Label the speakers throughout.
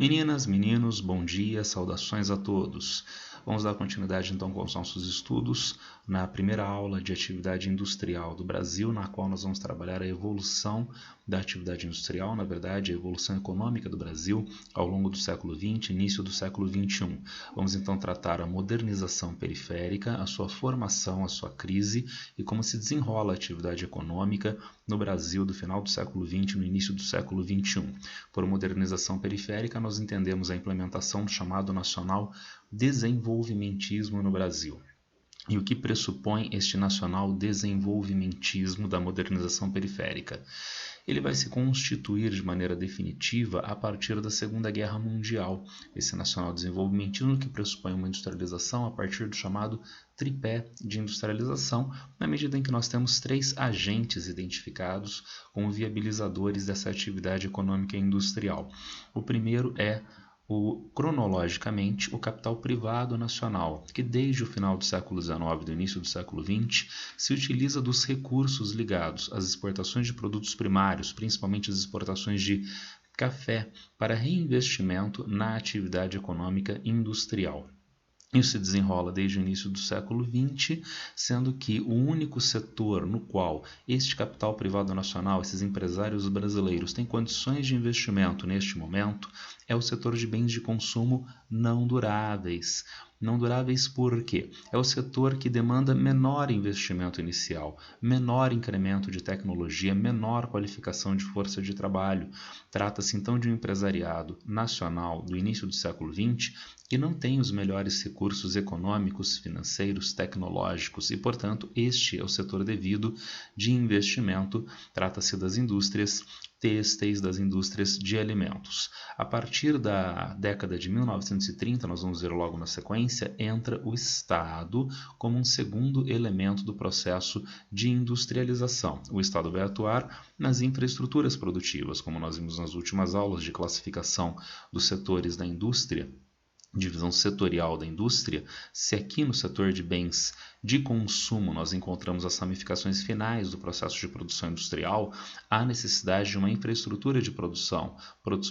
Speaker 1: Meninas, meninos, bom dia, saudações a todos. Vamos dar continuidade então com os nossos estudos na primeira aula de atividade industrial do Brasil, na qual nós vamos trabalhar a evolução da atividade industrial, na verdade a evolução econômica do Brasil ao longo do século XX, início do século XXI. Vamos então tratar a modernização periférica, a sua formação, a sua crise e como se desenrola a atividade econômica no Brasil do final do século XX no início do século XXI. Por modernização periférica, nós entendemos a implementação do chamado nacional desenvolvimentismo no Brasil. E o que pressupõe este nacional desenvolvimentismo da modernização periférica? Ele vai se constituir de maneira definitiva a partir da Segunda Guerra Mundial. Esse nacional desenvolvimentismo que pressupõe uma industrialização a partir do chamado tripé de industrialização, na medida em que nós temos três agentes identificados como viabilizadores dessa atividade econômica e industrial. O primeiro é cronologicamente, o capital privado nacional, que desde o final do século XIX e do início do século XX se utiliza dos recursos ligados às exportações de produtos primários, principalmente as exportações de café, para reinvestimento na atividade econômica industrial. Isso se desenrola desde o início do século XX, sendo que o único setor no qual este capital privado nacional, esses empresários brasileiros, têm condições de investimento neste momento, é o setor de bens de consumo não duráveis. Não duráveis por quê? É o setor que demanda menor investimento inicial, menor incremento de tecnologia, menor qualificação de força de trabalho. Trata-se então de um empresariado nacional do início do século XX que não tem os melhores recursos econômicos, financeiros, tecnológicos e, portanto, este é o setor devido de investimento. Trata-se das indústrias têxteis, das indústrias de alimentos. A partir da década de 1930, nós vamos ver logo na sequência, entra o Estado como um segundo elemento do processo de industrialização. O Estado vai atuar nas infraestruturas produtivas, como nós vimos nas últimas aulas de classificação dos setores da indústria, divisão setorial da indústria. Se aqui no setor de bens de consumo nós encontramos as ramificações finais do processo de produção industrial, há necessidade de uma infraestrutura de produção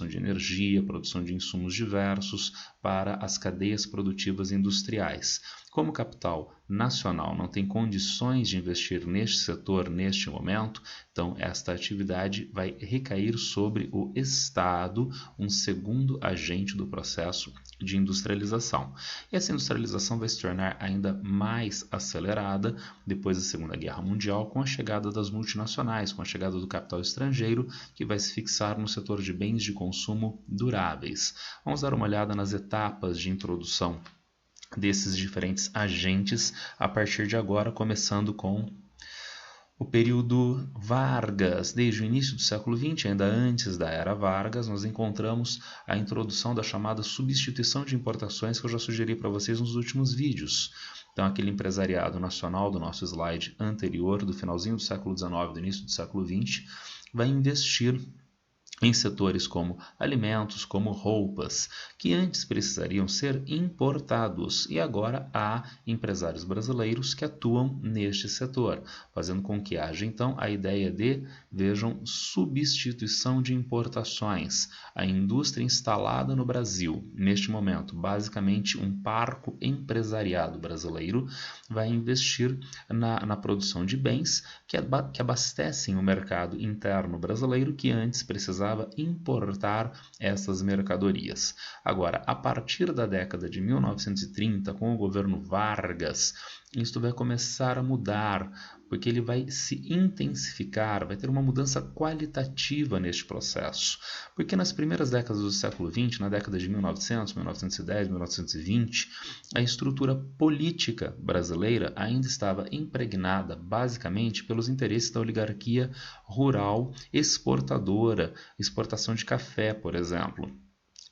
Speaker 1: de energia, produção de insumos diversos para as cadeias produtivas industriais. Como o capital nacional não tem condições de investir neste setor neste momento, então esta atividade vai recair sobre o Estado, um segundo agente do processo de industrialização. E essa industrialização vai se tornar ainda mais acelerada depois da Segunda Guerra Mundial, com a chegada das multinacionais, com a chegada do capital estrangeiro, que vai se fixar no setor de bens de consumo duráveis. Vamos dar uma olhada nas etapas de introdução desses diferentes agentes a partir de agora, começando com o período Vargas. Desde o início do século XX, ainda antes da era Vargas, nós encontramos a introdução da chamada substituição de importações, que eu já sugeri para vocês nos últimos vídeos. Então, aquele empresariado nacional do nosso slide anterior, do finalzinho do século XIX, do início do século XX, vai investir em setores como alimentos, como roupas, que antes precisariam ser importados, e agora há empresários brasileiros que atuam neste setor, fazendo com que haja então a ideia de, vejam, substituição de importações. A indústria instalada no Brasil, neste momento, basicamente um parco empresariado brasileiro, vai investir na produção de bens que abastecem o mercado interno brasileiro, que antes precisava importar essas mercadorias. Agora, a partir da década de 1930, com o governo Vargas, isto vai começar a mudar, porque ele vai se intensificar, vai ter uma mudança qualitativa neste processo. Porque nas primeiras décadas do século XX, na década de 1900, 1910, 1920, a estrutura política brasileira ainda estava impregnada basicamente pelos interesses da oligarquia rural exportadora, exportação de café, por exemplo.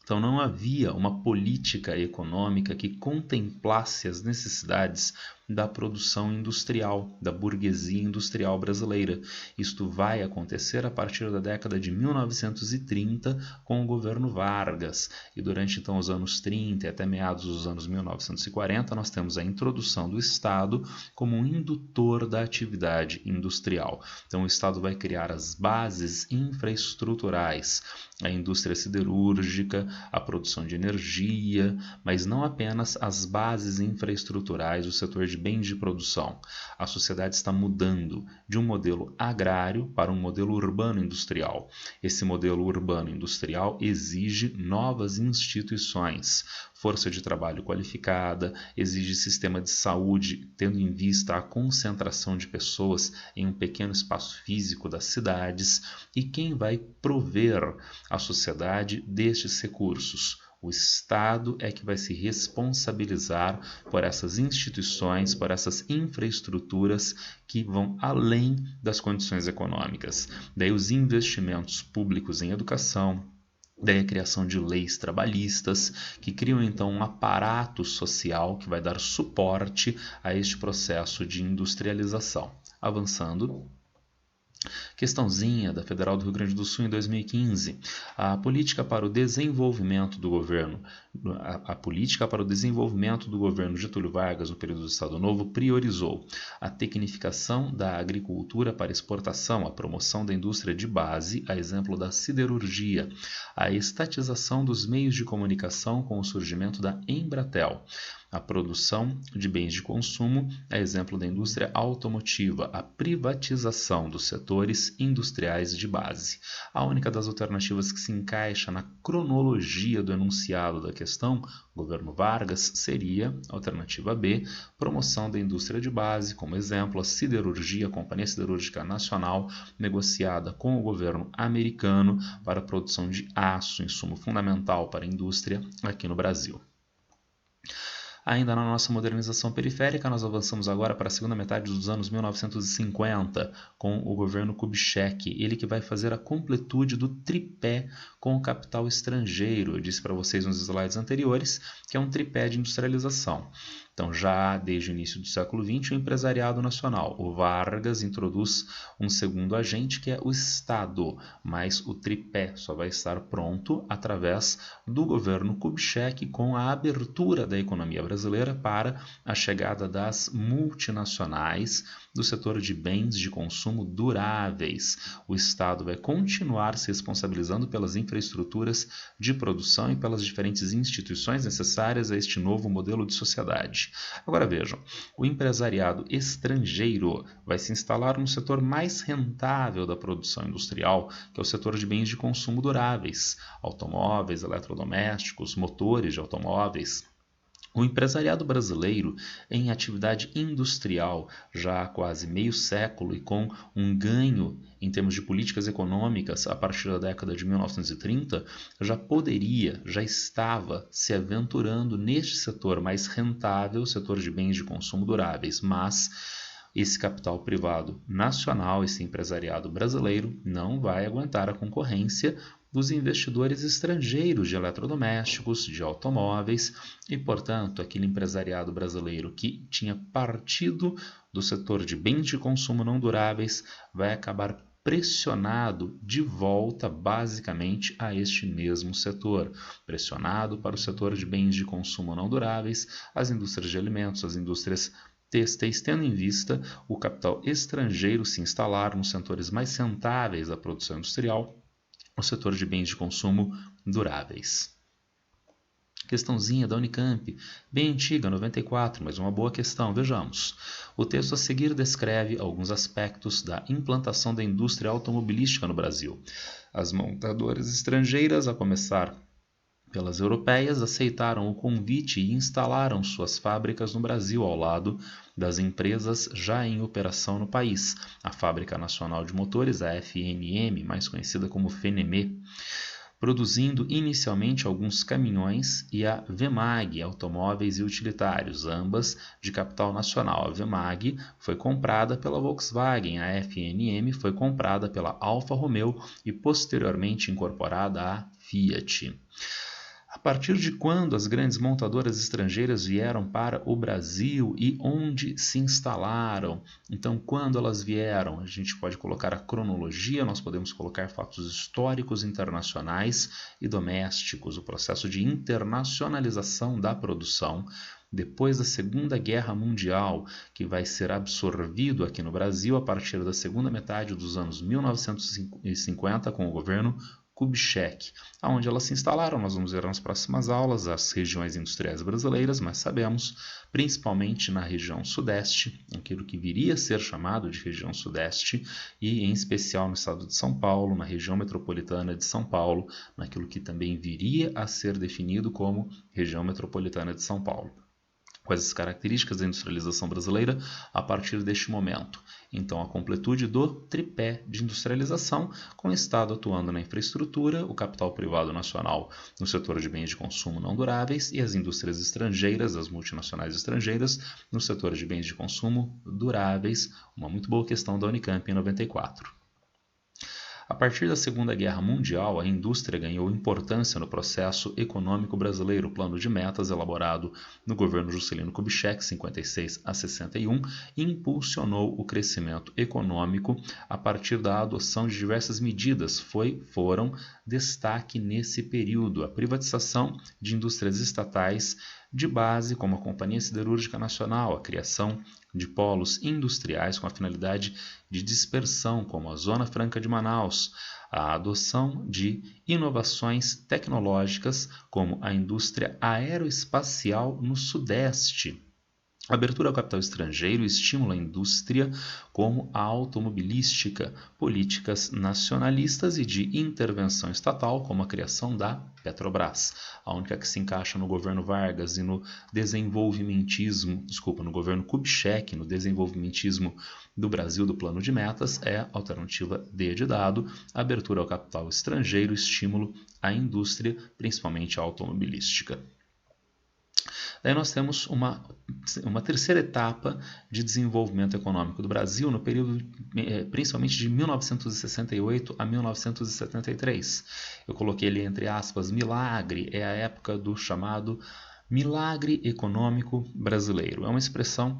Speaker 1: Então não havia uma política econômica que contemplasse as necessidades da produção industrial, da burguesia industrial brasileira. Isto vai acontecer a partir da década de 1930 com o governo Vargas, e durante então os anos 30 e até meados dos anos 1940 nós temos a introdução do Estado como um indutor da atividade industrial. Então o Estado vai criar as bases infraestruturais, a indústria siderúrgica, a produção de energia, mas não apenas as bases infraestruturais do setor de bens de produção. A sociedade está mudando de um modelo agrário para um modelo urbano-industrial. Esse modelo urbano-industrial exige novas instituições, força de trabalho qualificada, exige sistema de saúde, tendo em vista a concentração de pessoas em um pequeno espaço físico das cidades, e quem vai prover a sociedade destes recursos? O Estado é que vai se responsabilizar por essas instituições, por essas infraestruturas que vão além das condições econômicas. Daí os investimentos públicos em educação, daí a criação de leis trabalhistas, que criam então um aparato social que vai dar suporte a este processo de industrialização. Avançando. Questãozinha da Federal do Rio Grande do Sul em 2015. A política para o desenvolvimento do governo Getúlio Vargas no período do Estado Novo priorizou a tecnificação da agricultura para exportação, a promoção da indústria de base, a exemplo da siderurgia, a estatização dos meios de comunicação com o surgimento da Embratel, a produção de bens de consumo, a exemplo da indústria automotiva, a privatização dos setores industriais de base. A única das alternativas que se encaixa na cronologia do enunciado da questão, governo Vargas, seria a alternativa B, promoção da indústria de base, como exemplo, a siderurgia, a Companhia Siderúrgica Nacional, negociada com o governo americano para a produção de aço, insumo fundamental para a indústria aqui no Brasil. Ainda na nossa modernização periférica, nós avançamos agora para a segunda metade dos anos 1950, com o governo Kubitschek, ele que vai fazer a completude do tripé com o capital estrangeiro. Eu disse para vocês nos slides anteriores que é um tripé de industrialização. Então, já desde o início do século XX, o empresariado nacional. O Vargas introduz um segundo agente, que é o Estado, mas o tripé só vai estar pronto através do governo Kubitschek, com a abertura da economia brasileira para a chegada das multinacionais do setor de bens de consumo duráveis. O Estado vai continuar se responsabilizando pelas infraestruturas de produção e pelas diferentes instituições necessárias a este novo modelo de sociedade. Agora vejam, o empresariado estrangeiro vai se instalar no setor mais rentável da produção industrial, que é o setor de bens de consumo duráveis, automóveis, eletrodomésticos, motores de automóveis. O empresariado brasileiro, em atividade industrial já há quase meio século e com um ganho em termos de políticas econômicas a partir da década de 1930, já estava se aventurando neste setor mais rentável, setor de bens de consumo duráveis, mas esse capital privado nacional, esse empresariado brasileiro, não vai aguentar a concorrência dos investidores estrangeiros de eletrodomésticos, de automóveis e, portanto, aquele empresariado brasileiro que tinha partido do setor de bens de consumo não duráveis vai acabar pressionado de volta basicamente a este mesmo setor, pressionado para o setor de bens de consumo não duráveis, as indústrias de alimentos, as indústrias têxteis, tendo em vista o capital estrangeiro se instalar nos setores mais rentáveis da produção industrial, o setor de bens de consumo duráveis. Questãozinha da Unicamp, bem antiga, 94, mas uma boa questão. Vejamos. O texto a seguir descreve alguns aspectos da implantação da indústria automobilística no Brasil. As montadoras estrangeiras, a começar pelas europeias, aceitaram o convite e instalaram suas fábricas no Brasil ao lado das empresas já em operação no país. A Fábrica Nacional de Motores, a FNM, mais conhecida como FNM, produzindo inicialmente alguns caminhões, e a VEMAG, automóveis e utilitários, ambas de capital nacional. A VEMAG foi comprada pela Volkswagen, a FNM foi comprada pela Alfa Romeo e posteriormente incorporada à Fiat. A partir de quando as grandes montadoras estrangeiras vieram para o Brasil e onde se instalaram? Então, quando elas vieram? A gente pode colocar a cronologia, nós podemos colocar fatos históricos internacionais e domésticos, o processo de internacionalização da produção. Depois da Segunda Guerra Mundial, que vai ser absorvido aqui no Brasil a partir da segunda metade dos anos 1950 com o governo Kubitschek, aonde elas se instalaram. Nós vamos ver nas próximas aulas as regiões industriais brasileiras, mas sabemos, principalmente na região sudeste, aquilo que viria a ser chamado de região sudeste, e em especial no estado de São Paulo, na região metropolitana de São Paulo, naquilo que também viria a ser definido como região metropolitana de São Paulo. Quais as características da industrialização brasileira a partir deste momento? Então, a completude do tripé de industrialização, com o Estado atuando na infraestrutura, o capital privado nacional no setor de bens de consumo não duráveis e as indústrias estrangeiras, as multinacionais estrangeiras, no setor de bens de consumo duráveis. Uma muito boa questão da Unicamp em 94. A partir da Segunda Guerra Mundial, a indústria ganhou importância no processo econômico brasileiro. O plano de metas, elaborado no governo Juscelino Kubitschek, 56 a 61, impulsionou o crescimento econômico a partir da adoção de diversas medidas. Foram destaque nesse período a privatização de indústrias estatais de base, como a Companhia Siderúrgica Nacional, a criação de polos industriais com a finalidade de dispersão, como a Zona Franca de Manaus, a adoção de inovações tecnológicas, como a indústria aeroespacial no Sudeste. A abertura ao capital estrangeiro estimula a indústria como a automobilística, políticas nacionalistas e de intervenção estatal, como a criação da Petrobras, a única que se encaixa no governo Vargas e no no governo Kubitschek, no desenvolvimentismo do Brasil do plano de metas, é a alternativa D de dado, abertura ao capital estrangeiro, estímulo à indústria, principalmente a automobilística. Daí nós temos uma terceira etapa de desenvolvimento econômico do Brasil no período principalmente de 1968 a 1973. Eu coloquei ali entre aspas milagre, é a época do chamado milagre econômico brasileiro. É uma expressão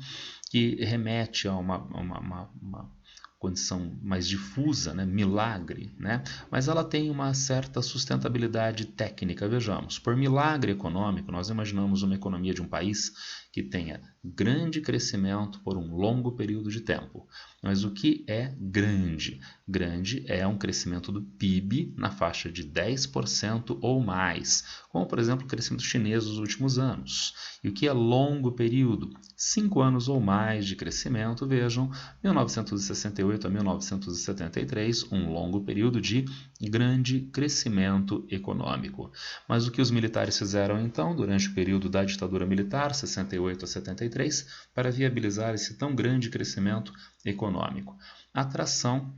Speaker 1: que remete a uma condição mais difusa, né? Milagre, né? Mas ela tem uma certa sustentabilidade técnica. Vejamos, por milagre econômico, nós imaginamos uma economia de um país que tenha grande crescimento por um longo período de tempo. Mas o que é grande? Grande é um crescimento do PIB na faixa de 10% ou mais, como, por exemplo, o crescimento chinês nos últimos anos. E o que é longo período? 5 anos ou mais de crescimento, vejam, 1968 a 1973, um longo período de grande crescimento econômico. Mas o que os militares fizeram então, durante o período da ditadura militar, 68 a 73, para viabilizar esse tão grande crescimento econômico? Atração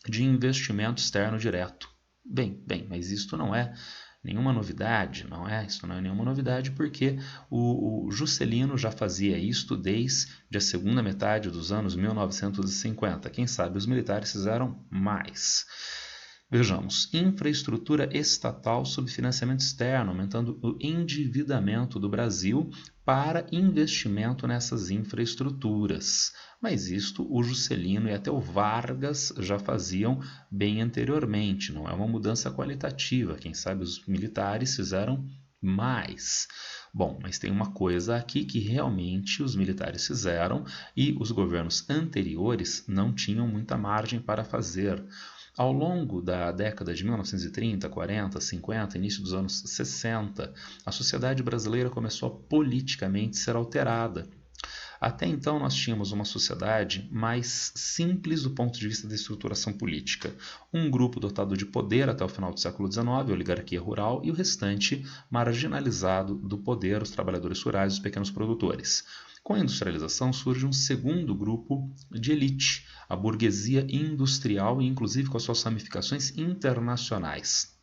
Speaker 1: de investimento externo direto. Bem, mas isto não é nenhuma novidade, Isso não é nenhuma novidade porque o Juscelino já fazia isto desde a segunda metade dos anos 1950. Quem sabe os militares fizeram mais. Vejamos, infraestrutura estatal sob financiamento externo, aumentando o endividamento do Brasil para investimento nessas infraestruturas. Mas isto o Juscelino e até o Vargas já faziam bem anteriormente, não é uma mudança qualitativa, quem sabe os militares fizeram mais. Bom, mas tem uma coisa aqui que realmente os militares fizeram e os governos anteriores não tinham muita margem para fazer. Ao longo da década de 1930, 40, 50, início dos anos 60, a sociedade brasileira começou a politicamente ser alterada. Até então nós tínhamos uma sociedade mais simples do ponto de vista da estruturação política. Um grupo dotado de poder até o final do século XIX, a oligarquia rural, e o restante marginalizado do poder, os trabalhadores rurais e os pequenos produtores. Com a industrialização surge um segundo grupo de elite, a burguesia industrial e inclusive com as suas ramificações internacionais.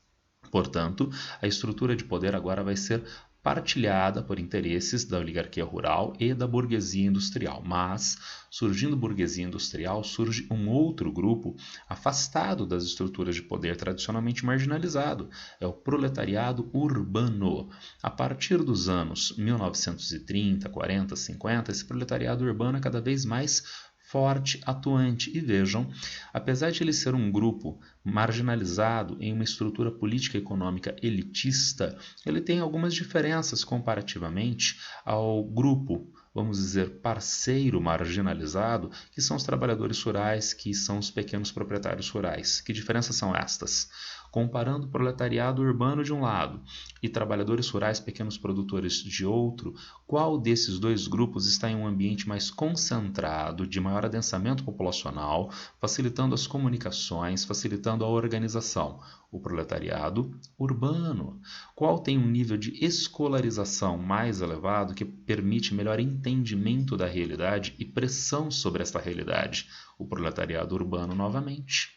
Speaker 1: Portanto, a estrutura de poder agora vai ser partilhada por interesses da oligarquia rural e da burguesia industrial. Mas, surgindo burguesia industrial, surge um outro grupo afastado das estruturas de poder tradicionalmente marginalizado. É o proletariado urbano. A partir dos anos 1930, 40, 50, esse proletariado urbano é cada vez mais forte, atuante. E vejam, apesar de ele ser um grupo marginalizado em uma estrutura política e econômica elitista, ele tem algumas diferenças comparativamente ao grupo, vamos dizer, parceiro marginalizado, que são os trabalhadores rurais, que são os pequenos proprietários rurais. Que diferenças são estas? Comparando o proletariado urbano de um lado e trabalhadores rurais, pequenos produtores de outro, qual desses dois grupos está em um ambiente mais concentrado, de maior adensamento populacional, facilitando as comunicações, facilitando a organização? O proletariado urbano. Qual tem um nível de escolarização mais elevado que permite melhor entendimento da realidade e pressão sobre esta realidade? O proletariado urbano novamente.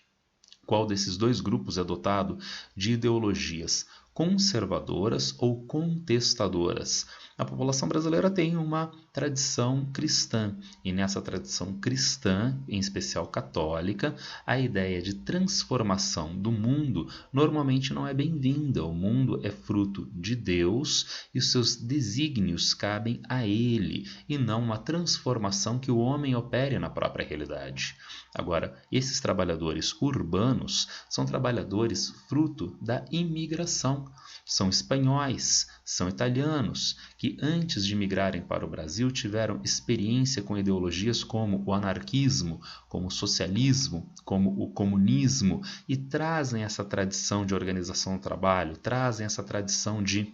Speaker 1: Qual desses dois grupos é dotado de ideologias conservadoras ou contestadoras? A população brasileira tem uma tradição cristã, e nessa tradição cristã, em especial católica, a ideia de transformação do mundo normalmente não é bem-vinda. O mundo é fruto de Deus e os seus desígnios cabem a Ele, e não uma transformação que o homem opere na própria realidade. Agora, esses trabalhadores urbanos são trabalhadores fruto da imigração. São espanhóis, são italianos, que antes de migrarem para o Brasil tiveram experiência com ideologias como o anarquismo, como o socialismo, como o comunismo, e trazem essa tradição de organização do trabalho, trazem essa tradição de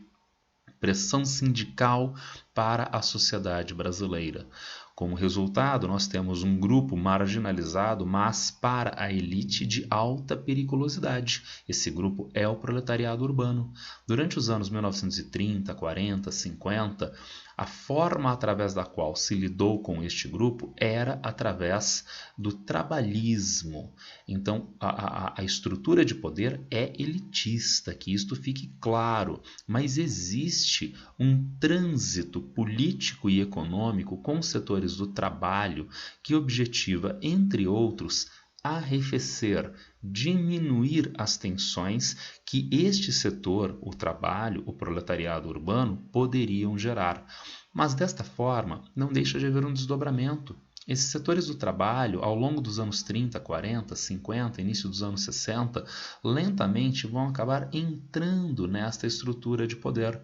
Speaker 1: pressão sindical para a sociedade brasileira. Como resultado, nós temos um grupo marginalizado, mas para a elite de alta periculosidade. Esse grupo é o proletariado urbano. Durante os anos 1930, 40, 50, a forma através da qual se lidou com este grupo era através do trabalhismo. Então, a estrutura de poder é elitista, que isto fique claro, mas existe um trânsito político e econômico com setores do trabalho que objetiva, entre outros, arrefecer, diminuir as tensões que este setor, o trabalho, o proletariado urbano, poderiam gerar. Mas desta forma, não deixa de haver um desdobramento. Esses setores do trabalho, ao longo dos anos 30, 40, 50, início dos anos 60, lentamente vão acabar entrando nesta estrutura de poder.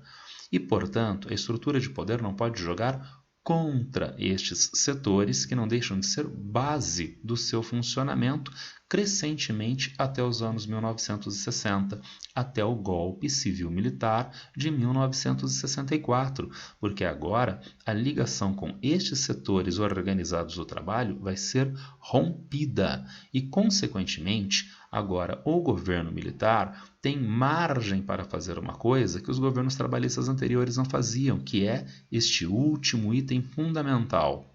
Speaker 1: E, portanto, a estrutura de poder não pode jogar contra estes setores que não deixam de ser base do seu funcionamento crescentemente até os anos 1960, até o golpe civil-militar de 1964, porque agora a ligação com estes setores organizados do trabalho vai ser rompida e, consequentemente, agora o governo militar tem margem para fazer uma coisa que os governos trabalhistas anteriores não faziam, que é este último item fundamental: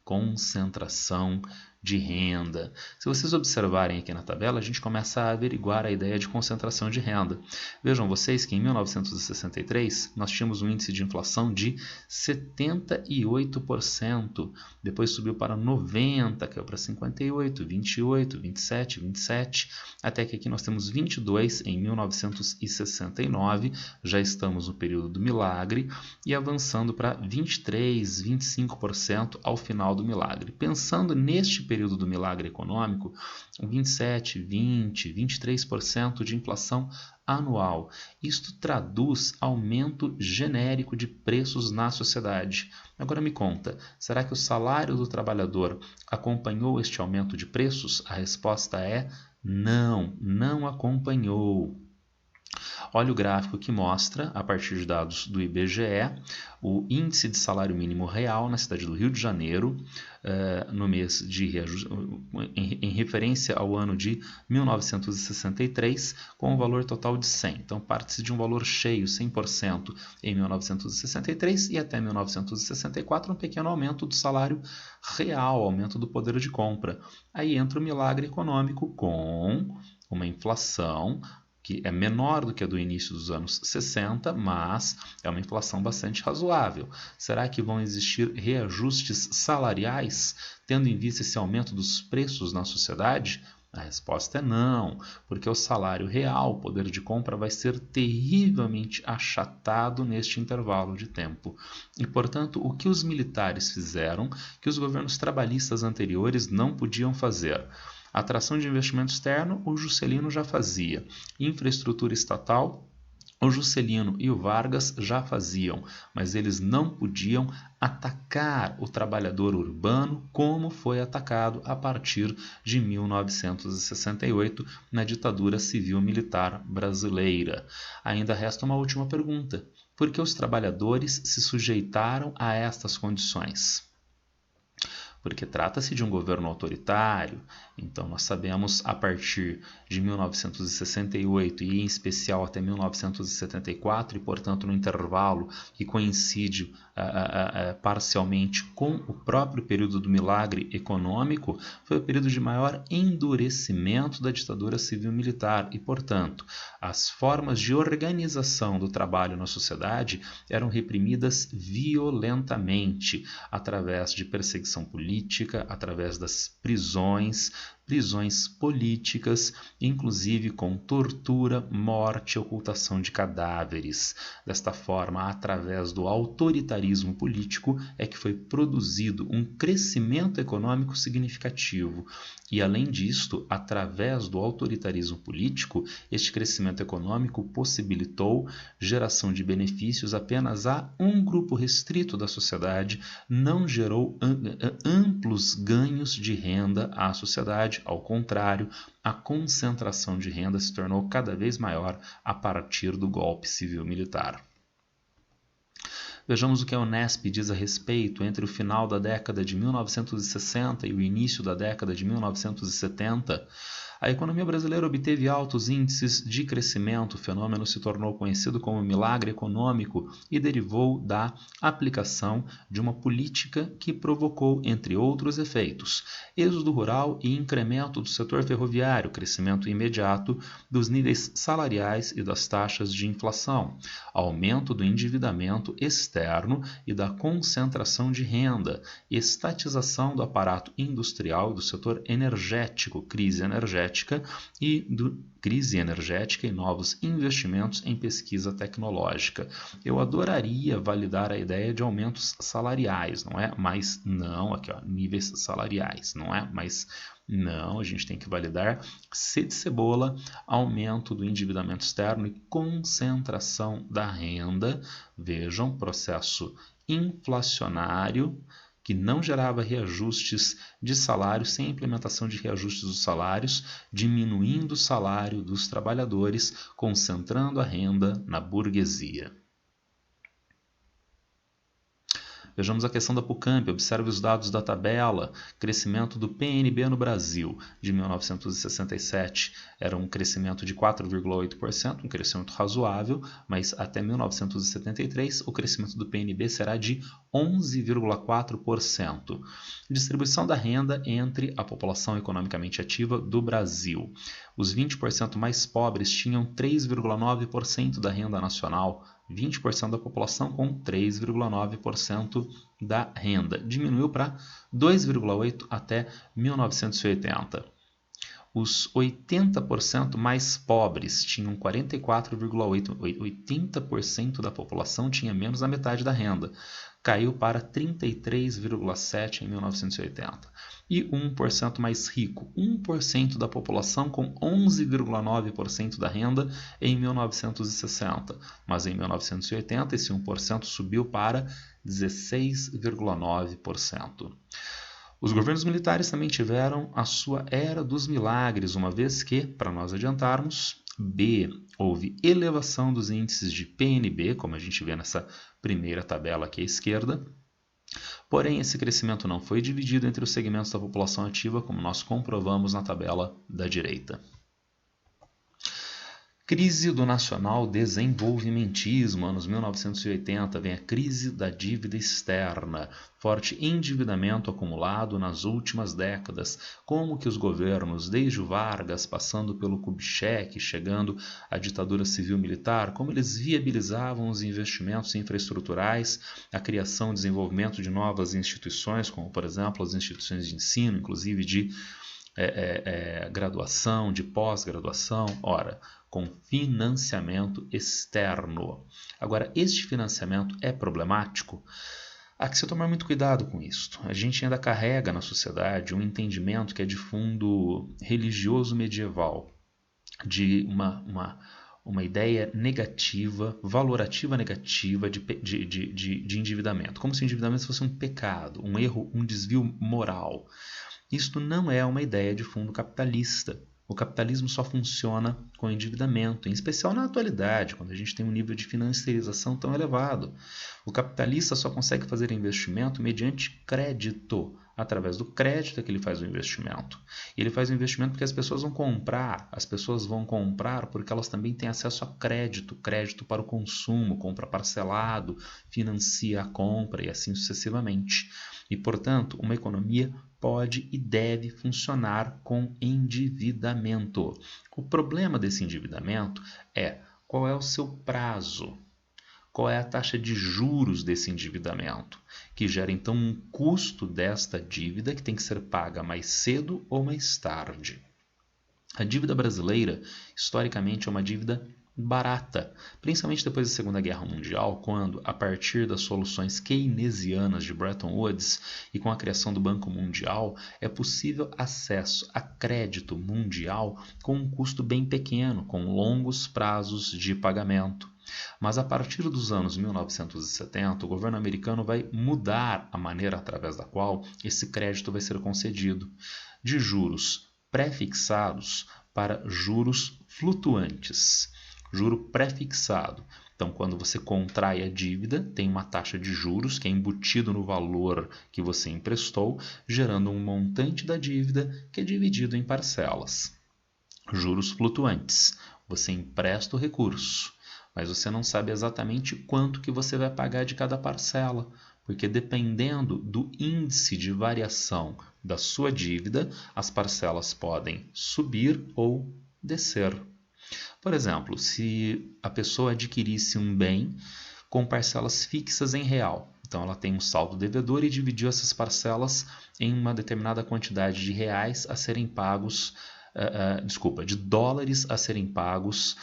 Speaker 1: concentração de renda. Se vocês observarem aqui na tabela, a gente começa a averiguar a ideia de concentração de renda. Vejam vocês que em 1963 nós tínhamos um índice de inflação de 78%, depois subiu para 90%, caiu para 58%, 28%, 27%, 27%, até que aqui nós temos 22% em 1969, já estamos no período do milagre, e avançando para 23%, 25% ao final do milagre. Pensando neste período do milagre econômico, 27, 20, 23% de inflação anual. Isto traduz aumento genérico de preços na sociedade. Agora me conta, será que o salário do trabalhador acompanhou este aumento de preços? A resposta é não, não acompanhou. Olha o gráfico que mostra, a partir de dados do IBGE, o índice de salário mínimo real na cidade do Rio de Janeiro, no mês de em referência ao ano de 1963, com um valor total de 100. Então, parte-se de um valor cheio, 100%, em 1963 e até 1964, um pequeno aumento do salário real, aumento do poder de compra. Aí entra o milagre econômico com uma inflação que é menor do que a do início dos anos 60, mas é uma inflação bastante razoável. Será que vão existir reajustes salariais, tendo em vista esse aumento dos preços na sociedade? A resposta é não, porque o salário real, o poder de compra, vai ser terrivelmente achatado neste intervalo de tempo. E, portanto, o que os militares fizeram, que os governos trabalhistas anteriores não podiam fazer? Atração de investimento externo, o Juscelino já fazia. Infraestrutura estatal, o Juscelino e o Vargas já faziam, mas eles não podiam atacar o trabalhador urbano como foi atacado a partir de 1968 na ditadura civil-militar brasileira. Ainda resta uma última pergunta: por que os trabalhadores se sujeitaram a estas condições? Porque trata-se de um governo autoritário, então nós sabemos a partir de 1968 e em especial até 1974, e portanto no intervalo que coincide parcialmente com o próprio período do milagre econômico, foi o período de maior endurecimento da ditadura civil-militar e, portanto, as formas de organização do trabalho na sociedade eram reprimidas violentamente através de perseguição política, através das prisões políticas, inclusive com tortura, morte e ocultação de cadáveres. Desta forma, através do autoritarismo político, é que foi produzido um crescimento econômico significativo. E, além disto, através do autoritarismo político, este crescimento econômico possibilitou geração de benefícios apenas a um grupo restrito da sociedade, não gerou amplos ganhos de renda à sociedade. Ao contrário, a concentração de renda se tornou cada vez maior a partir do golpe civil-militar. Vejamos o que a Unesp diz a respeito entre o final da década de 1960 e o início da década de 1970. A economia brasileira obteve altos índices de crescimento, o fenômeno se tornou conhecido como milagre econômico e derivou da aplicação de uma política que provocou, entre outros efeitos, êxodo rural e incremento do setor ferroviário, crescimento imediato dos níveis salariais e das taxas de inflação, aumento do endividamento externo e da concentração de renda, estatização do aparato industrial e do setor energético, crise energética e novos investimentos em pesquisa tecnológica. Eu adoraria validar a ideia de aumentos salariais, não é? Mas não, aqui ó, níveis salariais, não é? Mas não, a gente tem que validar C de cebola, aumento do endividamento externo e concentração da renda. Vejam, processo inflacionário que não gerava reajustes de salário sem a implementação de reajustes dos salários, diminuindo o salário dos trabalhadores, concentrando a renda na burguesia. Vejamos a questão da PUCAMP, observe os dados da tabela, crescimento do PNB no Brasil de 1967 era um crescimento de 4,8%, um crescimento razoável, mas até 1973 o crescimento do PNB será de 11,4%. Distribuição da renda entre a população economicamente ativa do Brasil. Os 20% mais pobres tinham 3,9% da renda nacional, 20% da população com 3,9% da renda. Diminuiu para 2,8% até 1980. Os 80% mais pobres tinham 44,8%. 80% da população tinha menos da metade da renda. Caiu para 33,7% em 1980. E 1% mais rico, 1% da população com 11,9% da renda em 1960. Mas em 1980 esse 1% subiu para 16,9%. Os governos militares também tiveram a sua era dos milagres, uma vez que, para nós adiantarmos, B, houve elevação dos índices de PNB, como a gente vê nessa primeira tabela aqui à esquerda. Porém, esse crescimento não foi dividido entre os segmentos da população ativa, como nós comprovamos na tabela da direita. Crise do nacional desenvolvimentismo, anos 1980, vem a crise da dívida externa, forte endividamento acumulado nas últimas décadas, como que os governos, desde o Vargas, passando pelo Kubitschek, chegando à ditadura civil-militar, como eles viabilizavam os investimentos infraestruturais, a criação e desenvolvimento de novas instituições, como por exemplo as instituições de ensino, inclusive de graduação, de pós-graduação, ora, com financiamento externo. Agora, este financiamento é problemático? Há que se tomar muito cuidado com isso. A gente ainda carrega na sociedade um entendimento que é de fundo religioso medieval, de uma ideia negativa, valorativa negativa de endividamento, como se o endividamento fosse um pecado, um erro, um desvio moral. Isto não é uma ideia de fundo capitalista. O capitalismo só funciona com endividamento, em especial na atualidade, quando a gente tem um nível de financiarização tão elevado. O capitalista só consegue fazer investimento mediante crédito. Através do crédito é que ele faz o investimento. E ele faz o investimento porque as pessoas vão comprar. As pessoas vão comprar porque elas também têm acesso a crédito. Crédito para o consumo, compra parcelado, financia a compra e assim sucessivamente. E, portanto, uma economia pode e deve funcionar com endividamento. O problema desse endividamento é qual é o seu prazo, qual é a taxa de juros desse endividamento, que gera então um custo desta dívida que tem que ser paga mais cedo ou mais tarde. A dívida brasileira, historicamente, é uma dívida barata, principalmente depois da Segunda Guerra Mundial, quando, a partir das soluções keynesianas de Bretton Woods e com a criação do Banco Mundial, é possível acesso a crédito mundial com um custo bem pequeno, com longos prazos de pagamento. Mas a partir dos anos 1970, o governo americano vai mudar a maneira através da qual esse crédito vai ser concedido, de juros pré-fixados para juros flutuantes. Juro pré-fixado. Então, quando você contrai a dívida, tem uma taxa de juros que é embutido no valor que você emprestou, gerando um montante da dívida que é dividido em parcelas. Juros flutuantes. Você empresta o recurso, mas você não sabe exatamente quanto que você vai pagar de cada parcela, porque dependendo do índice de variação da sua dívida, as parcelas podem subir ou descer. Por exemplo, se a pessoa adquirisse um bem com parcelas fixas em real, então ela tem um saldo devedor e dividiu essas parcelas em uma determinada quantidade de reais a serem pagos, de dólares a serem pagos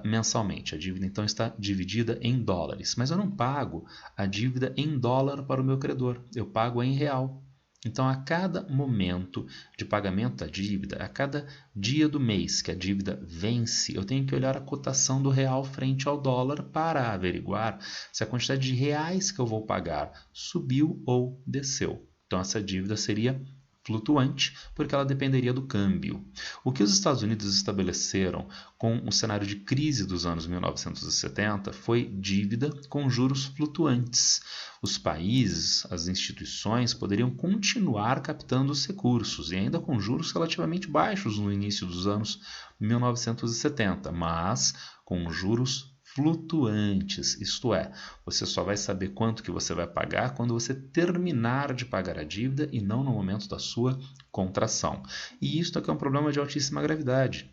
Speaker 1: mensalmente. A dívida então está dividida em dólares, mas eu não pago a dívida em dólar para o meu credor, eu pago em real. Então, a cada momento de pagamento da dívida, a cada dia do mês que a dívida vence, eu tenho que olhar a cotação do real frente ao dólar para averiguar se a quantidade de reais que eu vou pagar subiu ou desceu. Então, essa dívida seria flutuante, porque ela dependeria do câmbio. O que os Estados Unidos estabeleceram com o cenário de crise dos anos 1970 foi dívida com juros flutuantes. Os países, as instituições poderiam continuar captando os recursos, e ainda com juros relativamente baixos no início dos anos 1970, mas com juros flutuantes, isto é, você só vai saber quanto que você vai pagar quando você terminar de pagar a dívida e não no momento da sua contração. E isto aqui é um problema de altíssima gravidade,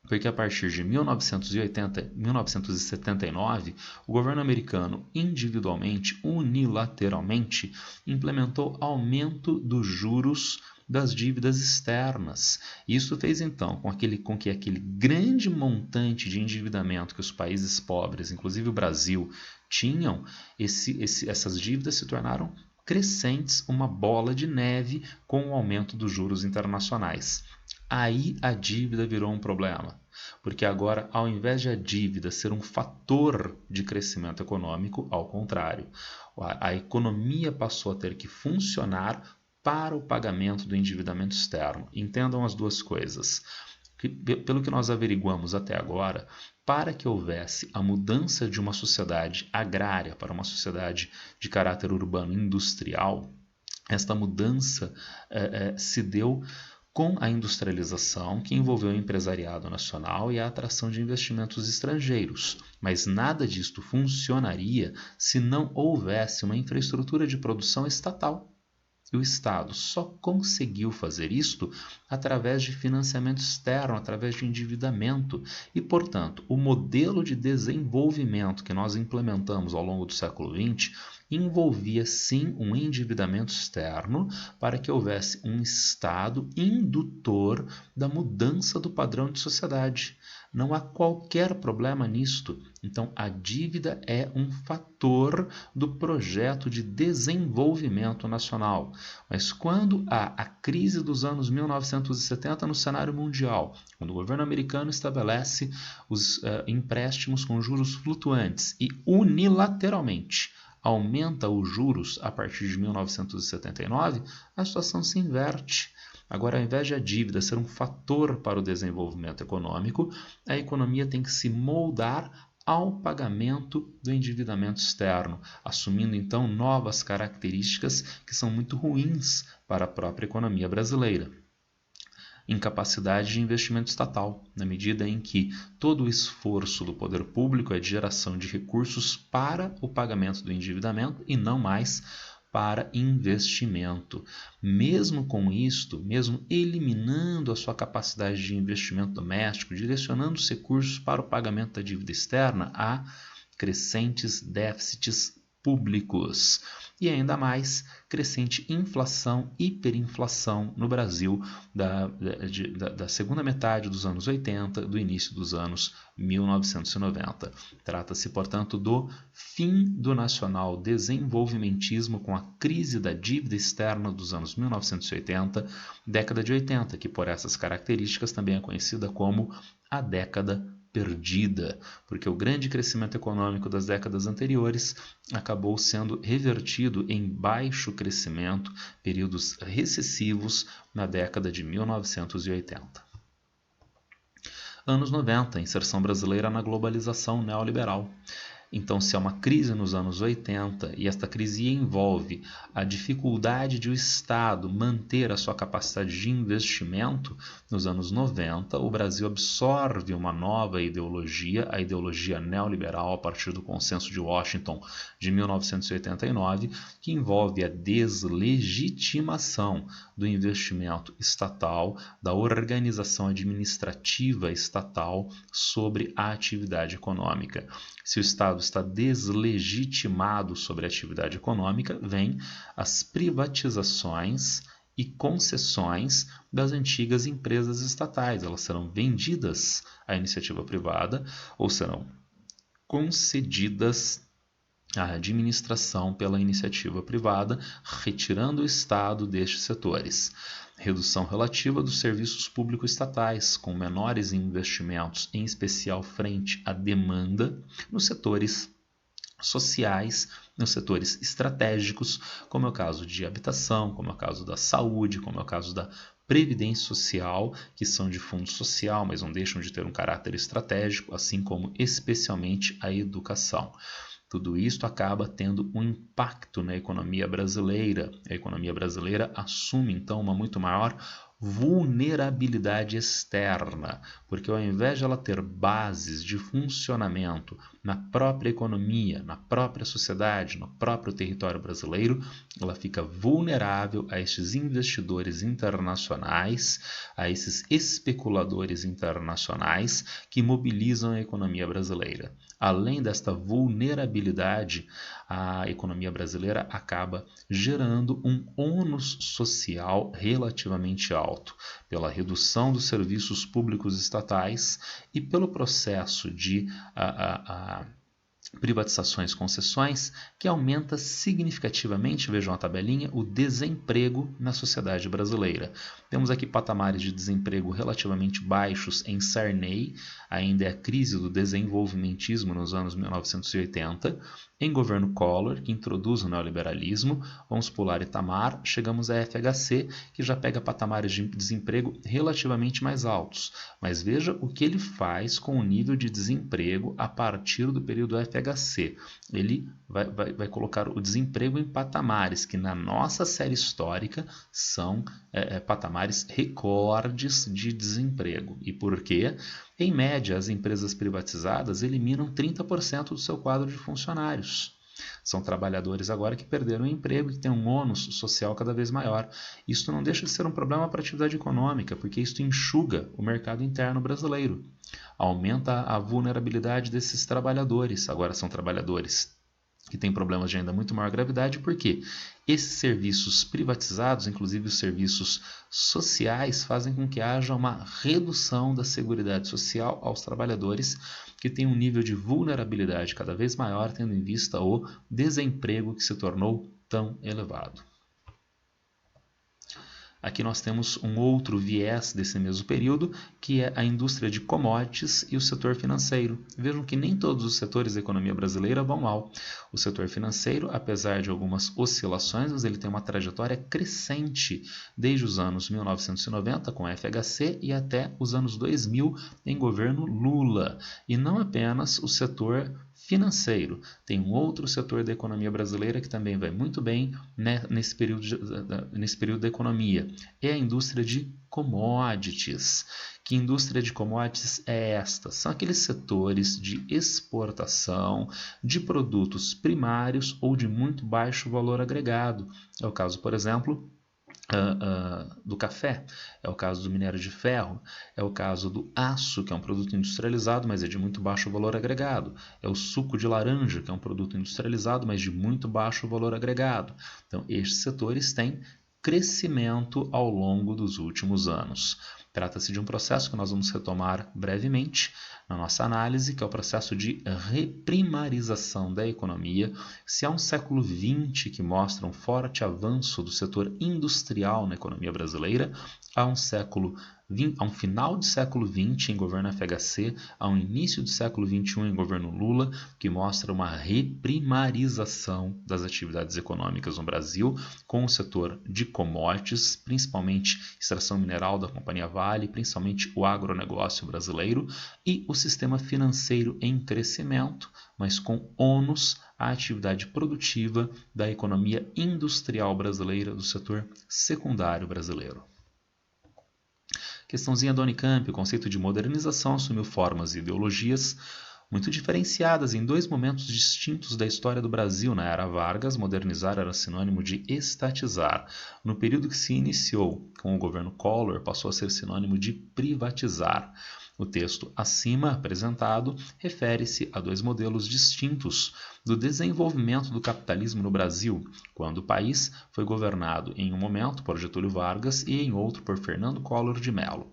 Speaker 1: porque a partir de 1979, o governo americano individualmente, unilateralmente, implementou aumento dos juros das dívidas externas. Isso fez então com que aquele grande montante de endividamento que os países pobres, inclusive o Brasil, tinham, essas dívidas se tornaram crescentes, uma bola de neve com o aumento dos juros internacionais. Aí a dívida virou um problema, porque agora, ao invés de a dívida ser um fator de crescimento econômico, ao contrário, a economia passou a ter que funcionar para o pagamento do endividamento externo. Entendam as duas coisas. Pelo que nós averiguamos até agora, para que houvesse a mudança de uma sociedade agrária para uma sociedade de caráter urbano industrial, esta mudança se deu com a industrialização que envolveu o empresariado nacional e a atração de investimentos estrangeiros. Mas nada disto funcionaria se não houvesse uma infraestrutura de produção estatal. E o Estado só conseguiu fazer isto através de financiamento externo, através de endividamento. E, portanto, o modelo de desenvolvimento que nós implementamos ao longo do século XX envolvia sim um endividamento externo para que houvesse um Estado indutor da mudança do padrão de sociedade. Não há qualquer problema nisto. Então, a dívida é um fator do projeto de desenvolvimento nacional. Mas quando há a crise dos anos 1970 no cenário mundial, quando o governo americano estabelece os empréstimos com juros flutuantes e unilateralmente aumenta os juros a partir de 1979, a situação se inverte. Agora, ao invés de a dívida ser um fator para o desenvolvimento econômico, a economia tem que se moldar ao pagamento do endividamento externo, assumindo então novas características que são muito ruins para a própria economia brasileira. Incapacidade de investimento estatal, na medida em que todo o esforço do poder público é de geração de recursos para o pagamento do endividamento e não mais para investimento. Mesmo com isto, mesmo eliminando a sua capacidade de investimento doméstico, direcionando os recursos para o pagamento da dívida externa, há crescentes déficits públicos. E ainda mais, crescente inflação, hiperinflação no Brasil da segunda metade dos anos 80, do início dos anos 1990. Trata-se, portanto, do fim do nacional desenvolvimentismo com a crise da dívida externa dos anos 1980, década de 80, que por essas características também é conhecida como a década perdida, porque o grande crescimento econômico das décadas anteriores acabou sendo revertido em baixo crescimento, períodos recessivos na década de 1980. Anos 90, inserção brasileira na globalização neoliberal. Então, se há uma crise nos anos 80 e esta crise envolve a dificuldade de o Estado manter a sua capacidade de investimento, nos anos 90 o Brasil absorve uma nova ideologia, a ideologia neoliberal a partir do Consenso de Washington de 1989, que envolve a deslegitimação do investimento estatal, da organização administrativa estatal sobre a atividade econômica. Se o Estado está deslegitimado sobre a atividade econômica, vêm as privatizações e concessões das antigas empresas estatais. Elas serão vendidas à iniciativa privada ou serão concedidas à administração pela iniciativa privada, retirando o Estado destes setores. Redução relativa dos serviços públicos estatais, com menores investimentos, em especial frente à demanda, nos setores sociais, nos setores estratégicos, como é o caso de habitação, como é o caso da saúde, como é o caso da previdência social, que são de fundo social, mas não deixam de ter um caráter estratégico, assim como especialmente a educação. Tudo isso acaba tendo um impacto na economia brasileira. A economia brasileira assume, então, uma muito maior vulnerabilidade externa, porque ao invés de ela ter bases de funcionamento na própria economia, na própria sociedade, no próprio território brasileiro, ela fica vulnerável a estes investidores internacionais, a esses especuladores internacionais que mobilizam a economia brasileira. Além desta vulnerabilidade, a economia brasileira acaba gerando um ônus social relativamente alto, pela redução dos serviços públicos estatais e pelo processo de privatizações e concessões, que aumenta significativamente, vejam a tabelinha, o desemprego na sociedade brasileira. Temos aqui patamares de desemprego relativamente baixos em Sarney, ainda é a crise do desenvolvimentismo nos anos 1980, em governo Collor, que introduz o neoliberalismo, vamos pular Itamar, chegamos a FHC, que já pega patamares de desemprego relativamente mais altos. Mas veja o que ele faz com o nível de desemprego a partir do período FHC. FHC. Ele vai colocar o desemprego em patamares que na nossa série histórica são patamares recordes de desemprego. E por quê? Em média, as empresas privatizadas eliminam 30% do seu quadro de funcionários. São trabalhadores agora que perderam o emprego e que têm um ônus social cada vez maior. Isso não deixa de ser um problema para a atividade econômica, porque isso enxuga o mercado interno brasileiro. Aumenta a vulnerabilidade desses trabalhadores. Agora são trabalhadores que têm problemas de ainda muito maior gravidade, porque esses serviços privatizados, inclusive os serviços sociais, fazem com que haja uma redução da seguridade social aos trabalhadores que têm um nível de vulnerabilidade cada vez maior, tendo em vista o desemprego que se tornou tão elevado. Aqui nós temos um outro viés desse mesmo período, que é a indústria de commodities e o setor financeiro. Vejam que nem todos os setores da economia brasileira vão mal. O setor financeiro, apesar de algumas oscilações, mas ele tem uma trajetória crescente desde os anos 1990 com a FHC e até os anos 2000 em governo Lula. E não apenas o setor financeiro. Tem um outro setor da economia brasileira que também vai muito bem, né, nesse período da economia. É a indústria de commodities. Que indústria de commodities é esta? São aqueles setores de exportação de produtos primários ou de muito baixo valor agregado. É o caso, por exemplo, do café, é o caso do minério de ferro, é o caso do aço, que é um produto industrializado, mas é de muito baixo valor agregado, é o suco de laranja, que é um produto industrializado, mas de muito baixo valor agregado. Então, estes setores têm crescimento ao longo dos últimos anos. Trata-se de um processo que nós vamos retomar brevemente na nossa análise, que é o processo de reprimarização da economia. Se há um século XX que mostra um forte avanço do setor industrial na economia brasileira, há um final de século XX em governo FHC, há um início do século XXI em governo Lula, que mostra uma reprimarização das atividades econômicas no Brasil, com o setor de commodities, principalmente extração mineral da Companhia Vale, principalmente o agronegócio brasileiro, e o sistema financeiro em crescimento, mas com ônus à atividade produtiva da economia industrial brasileira, do setor secundário brasileiro. Questãozinha da Unicamp, o conceito de modernização assumiu formas e ideologias muito diferenciadas em dois momentos distintos da história do Brasil. Na era Vargas, modernizar era sinônimo de estatizar. No período que se iniciou com o governo Collor, passou a ser sinônimo de privatizar. O texto acima apresentado refere-se a dois modelos distintos do desenvolvimento do capitalismo no Brasil, quando o país foi governado em um momento por Getúlio Vargas e em outro por Fernando Collor de Mello.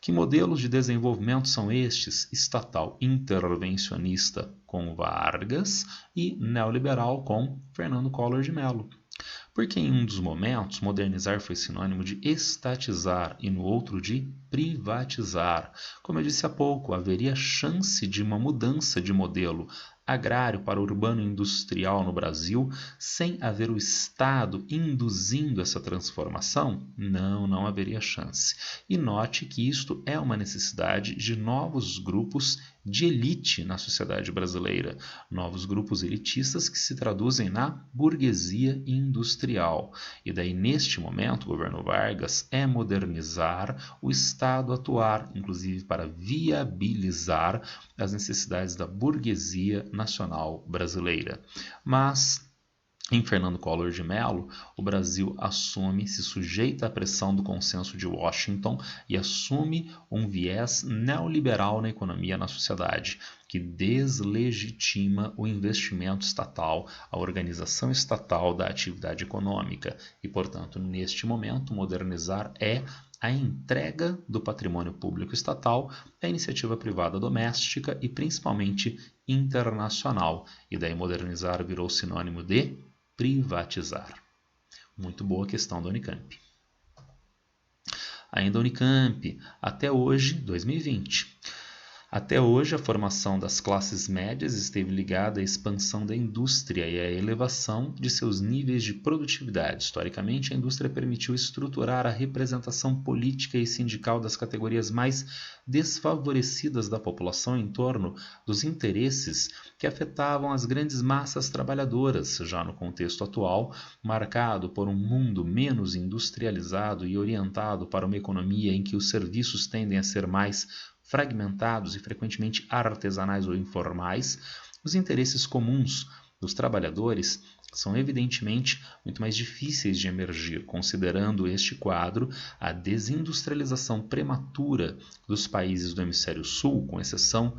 Speaker 1: Que modelos de desenvolvimento são estes? Estatal intervencionista com Vargas e neoliberal com Fernando Collor de Mello. Porque em um dos momentos, modernizar foi sinônimo de estatizar e no outro de privatizar. Como eu disse há pouco, haveria chance de uma mudança de modelo agrário para urbano industrial no Brasil sem haver o Estado induzindo essa transformação? Não haveria chance. E note que isto é uma necessidade de novos grupos de elite na sociedade brasileira, novos grupos elitistas que se traduzem na burguesia industrial. E daí, neste momento, o governo Vargas é modernizar, o Estado atuar, inclusive para viabilizar as necessidades da burguesia nacional brasileira. Mas em Fernando Collor de Mello, o Brasil se sujeita à pressão do consenso de Washington e assume um viés neoliberal na economia e na sociedade, que deslegitima o investimento estatal, a organização estatal da atividade econômica. E, portanto, neste momento, modernizar é a entrega do patrimônio público estatal à iniciativa privada doméstica e principalmente internacional. E daí modernizar virou sinônimo de privatizar. Muito boa questão da Unicamp. Ainda Unicamp, até hoje, 2020. Até hoje, a formação das classes médias esteve ligada à expansão da indústria e à elevação de seus níveis de produtividade. Historicamente, a indústria permitiu estruturar a representação política e sindical das categorias mais desfavorecidas da população em torno dos interesses que afetavam as grandes massas trabalhadoras. Já no contexto atual, marcado por um mundo menos industrializado e orientado para uma economia em que os serviços tendem a ser mais fragmentados e frequentemente artesanais ou informais, os interesses comuns dos trabalhadores são evidentemente muito mais difíceis de emergir, considerando este quadro a desindustrialização prematura dos países do hemisfério sul, com exceção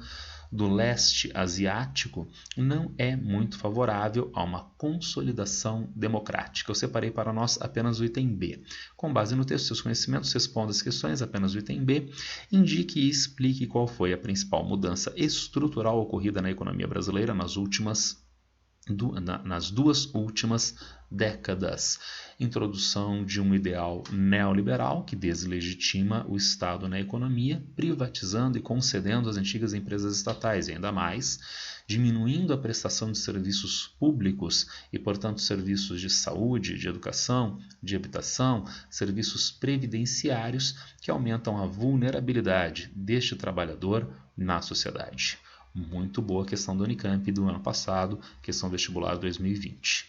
Speaker 1: do leste asiático, não é muito favorável a uma consolidação democrática. Eu separei para nós apenas o item B. Com base no texto, seus conhecimentos, responda as questões, apenas o item B, indique e explique qual foi a principal mudança estrutural ocorrida na economia brasileira nas duas últimas décadas. Introdução de um ideal neoliberal que deslegitima o Estado na economia, privatizando e concedendo às antigas empresas estatais e ainda mais, diminuindo a prestação de serviços públicos e, portanto, serviços de saúde, de educação, de habitação, serviços previdenciários que aumentam a vulnerabilidade deste trabalhador na sociedade. Muito boa questão do Unicamp do ano passado, questão vestibular 2020.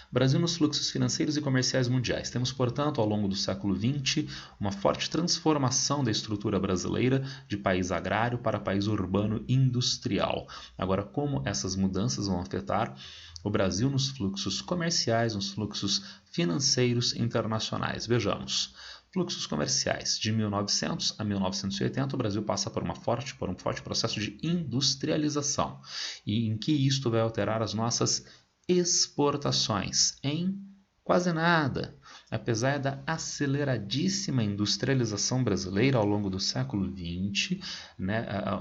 Speaker 1: Brasil nos fluxos financeiros e comerciais mundiais. Temos, portanto, ao longo do século XX, uma forte transformação da estrutura brasileira de país agrário para país urbano industrial. Agora, como essas mudanças vão afetar o Brasil nos fluxos comerciais, nos fluxos financeiros internacionais? Vejamos. Fluxos comerciais. De 1900 a 1980, o Brasil passa por um forte processo de industrialização, e em que isto vai alterar as nossas exportações em quase nada. Apesar da aceleradíssima industrialização brasileira ao longo do século XX,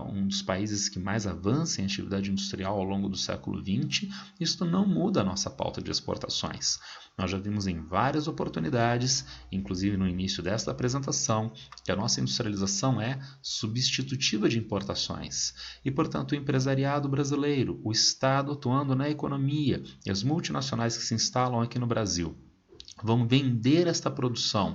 Speaker 1: um dos países que mais avança em atividade industrial ao longo do século XX, isto não muda a nossa pauta de exportações. Nós já vimos em várias oportunidades, inclusive no início desta apresentação, que a nossa industrialização é substitutiva de importações. E, portanto, o empresariado brasileiro, o Estado atuando na economia e as multinacionais que se instalam aqui no Brasil vão vender esta produção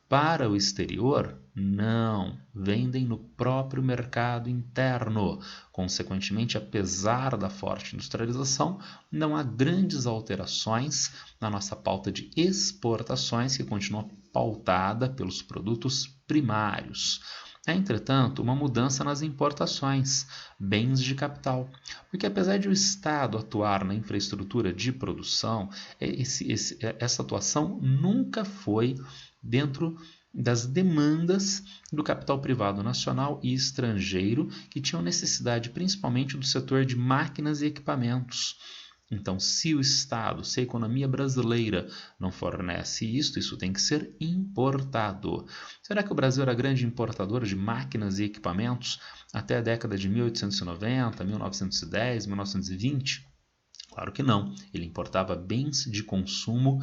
Speaker 1: para o exterior? Não, vendem no próprio mercado interno. Consequentemente, apesar da forte industrialização, não há grandes alterações na nossa pauta de exportações, que continua pautada pelos produtos primários. Há, entretanto, uma mudança nas importações, bens de capital, porque apesar de o Estado atuar na infraestrutura de produção, essa atuação nunca foi dentro das demandas do capital privado nacional e estrangeiro, que tinham necessidade principalmente do setor de máquinas e equipamentos. Então, se o Estado, se a economia brasileira não fornece isso tem que ser importado. Será que o Brasil era grande importador de máquinas e equipamentos até a década de 1890, 1910, 1920? Claro que não. Ele importava bens de consumo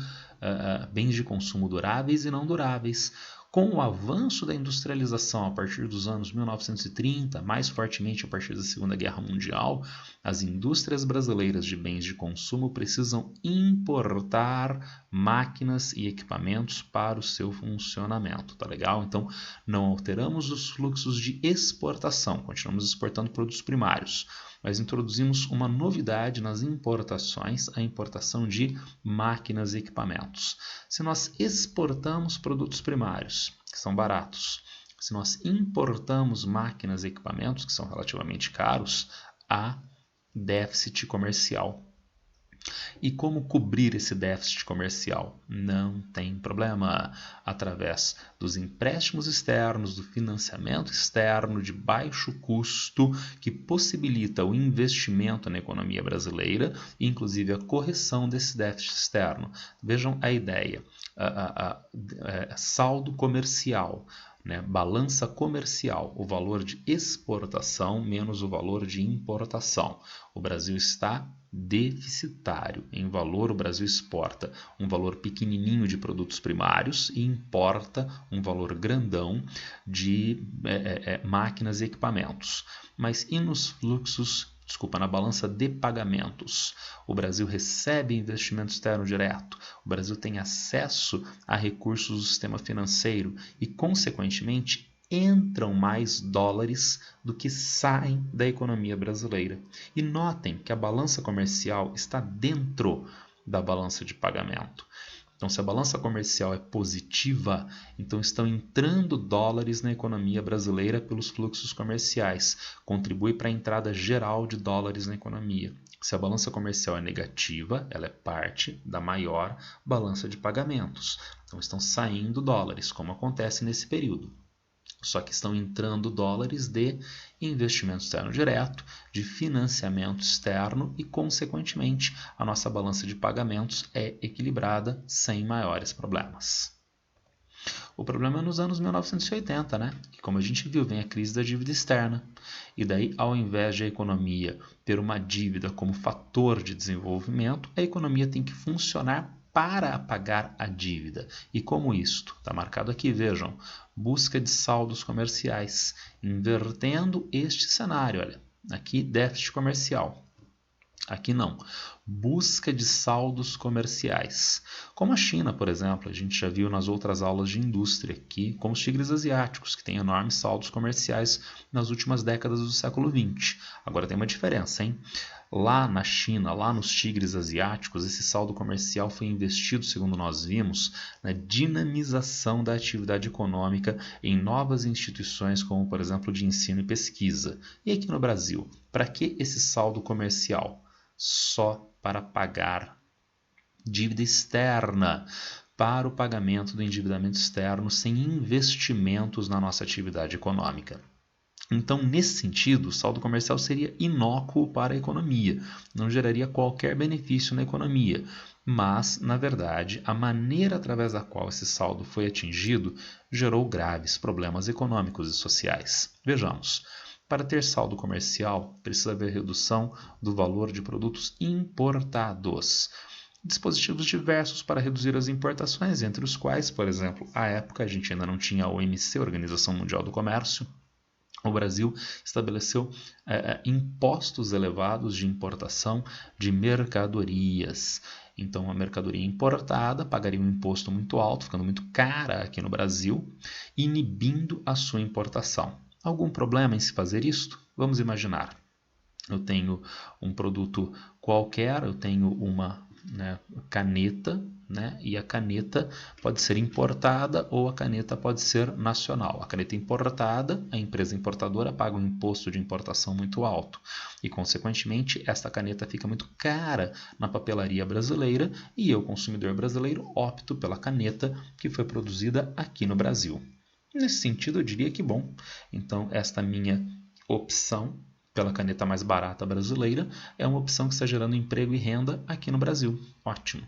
Speaker 1: duráveis e não duráveis. Com o avanço da industrialização a partir dos anos 1930, mais fortemente a partir da Segunda Guerra Mundial, as indústrias brasileiras de bens de consumo precisam importar máquinas e equipamentos para o seu funcionamento, tá legal? Então, não alteramos os fluxos de exportação, continuamos exportando produtos primários, mas introduzimos uma novidade nas importações, a importação de máquinas e equipamentos. Se nós exportamos produtos primários, que são baratos, se nós importamos máquinas e equipamentos, que são relativamente caros, há déficit comercial. E como cobrir esse déficit comercial? Não tem problema. Através dos empréstimos externos, do financiamento externo de baixo custo, que possibilita o investimento na economia brasileira, inclusive a correção desse déficit externo. Vejam a ideia. Saldo comercial. né? Balança comercial, o valor de exportação menos o valor de importação. O Brasil está deficitário. Em valor, o Brasil exporta um valor pequenininho de produtos primários e importa um valor grandão de máquinas e equipamentos. Mas e nos fluxos, na balança de pagamentos? O Brasil recebe investimento externo direto, o Brasil tem acesso a recursos do sistema financeiro e, consequentemente, entram mais dólares do que saem da economia brasileira. E notem que a balança comercial está dentro da balança de pagamento. Então, se a balança comercial é positiva, então estão entrando dólares na economia brasileira pelos fluxos comerciais, contribui para a entrada geral de dólares na economia. Se a balança comercial é negativa, ela é parte da maior balança de pagamentos. Então, estão saindo dólares, como acontece nesse período. Só que estão entrando dólares de investimento externo direto, de financiamento externo e, consequentemente, a nossa balança de pagamentos é equilibrada sem maiores problemas. O problema é nos anos 1980, né? Que, como a gente viu, vem a crise da dívida externa. E daí, ao invés de a economia ter uma dívida como fator de desenvolvimento, a economia tem que funcionar para pagar a dívida. E como isto? Está marcado aqui, vejam. Busca de saldos comerciais. Invertendo este cenário, olha. Aqui, déficit comercial. Aqui não. Busca de saldos comerciais. Como a China, por exemplo, a gente já viu nas outras aulas de indústria, aqui, como os tigres asiáticos, que têm enormes saldos comerciais nas últimas décadas do século XX. Agora tem uma diferença, hein? Lá na China, lá nos tigres asiáticos, esse saldo comercial foi investido, segundo nós vimos, na dinamização da atividade econômica em novas instituições, como, por exemplo, de ensino e pesquisa. E aqui no Brasil, para que esse saldo comercial? Só para pagar dívida externa, para o pagamento do endividamento externo, sem investimentos na nossa atividade econômica. Então, nesse sentido, o saldo comercial seria inócuo para a economia, não geraria qualquer benefício na economia. Mas, na verdade, a maneira através da qual esse saldo foi atingido gerou graves problemas econômicos e sociais. Vejamos. Para ter saldo comercial, precisa haver redução do valor de produtos importados. Dispositivos diversos para reduzir as importações, entre os quais, por exemplo, à época a gente ainda não tinha a OMC, Organização Mundial do Comércio. O Brasil estabeleceu impostos elevados de importação de mercadorias. Então, a mercadoria importada pagaria um imposto muito alto, ficando muito cara aqui no Brasil, inibindo a sua importação. Algum problema em se fazer isto? Vamos imaginar. Eu tenho um produto qualquer, eu tenho uma caneta, e a caneta pode ser importada ou a caneta pode ser nacional. A caneta importada, a empresa importadora paga um imposto de importação muito alto e, consequentemente, esta caneta fica muito cara na papelaria brasileira e eu, consumidor brasileiro, opto pela caneta que foi produzida aqui no Brasil. Nesse sentido, eu diria que bom. Então, esta minha opção pela caneta mais barata brasileira é uma opção que está gerando emprego e renda aqui no Brasil. Ótimo.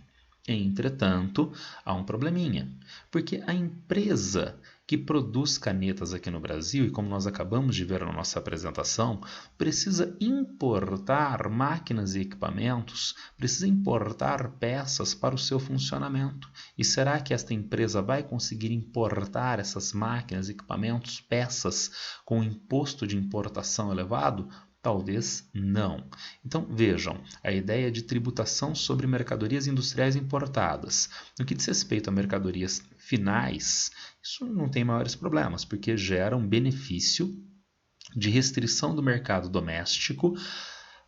Speaker 1: Entretanto, há um probleminha, porque a empresa que produz canetas aqui no Brasil, e como nós acabamos de ver na nossa apresentação, precisa importar máquinas e equipamentos, precisa importar peças para o seu funcionamento. E será que esta empresa vai conseguir importar essas máquinas, equipamentos, peças com imposto de importação elevado? Talvez não. Então, vejam, a ideia de tributação sobre mercadorias industriais importadas. No que diz respeito a mercadorias finais, isso não tem maiores problemas, porque gera um benefício de restrição do mercado doméstico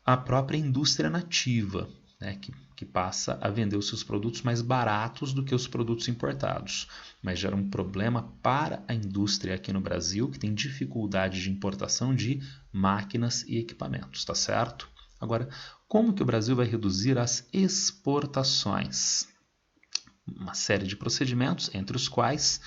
Speaker 1: à própria indústria nativa, que passa a vender os seus produtos mais baratos do que os produtos importados. Mas gera um problema para a indústria aqui no Brasil, que tem dificuldade de importação de máquinas e equipamentos, tá certo? Agora, como que o Brasil vai reduzir as exportações? Uma série de procedimentos, entre os quais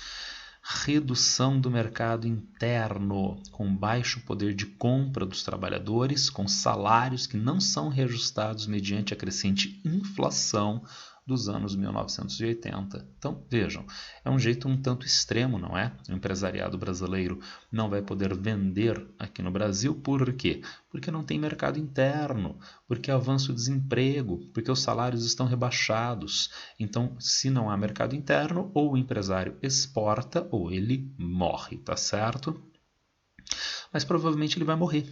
Speaker 1: redução do mercado interno, com baixo poder de compra dos trabalhadores, com salários que não são reajustados mediante a crescente inflação dos anos 1980. Então, vejam, é um jeito um tanto extremo, não é? O empresariado brasileiro não vai poder vender aqui no Brasil, por quê? Porque não tem mercado interno, porque avança o desemprego, porque os salários estão rebaixados. Então, se não há mercado interno, ou o empresário exporta ou ele morre, tá certo? Mas provavelmente ele vai morrer,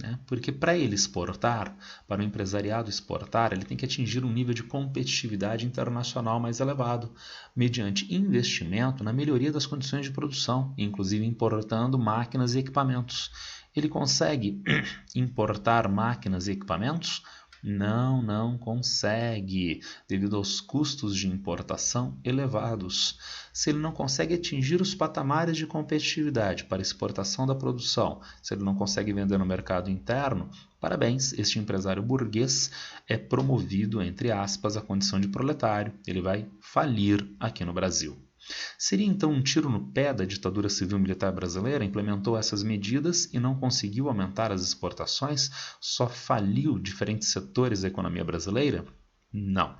Speaker 1: né? Porque para ele exportar, para o empresariado exportar, ele tem que atingir um nível de competitividade internacional mais elevado, mediante investimento na melhoria das condições de produção, inclusive importando máquinas e equipamentos. Ele consegue importar máquinas e equipamentos? Não consegue, devido aos custos de importação elevados. Se ele não consegue atingir os patamares de competitividade para exportação da produção, se ele não consegue vender no mercado interno, parabéns, este empresário burguês é promovido, entre aspas, à condição de proletário. Ele vai falir aqui no Brasil. Seria então um tiro no pé da ditadura civil-militar brasileira? Implementou essas medidas e não conseguiu aumentar as exportações? Só faliu diferentes setores da economia brasileira? Não.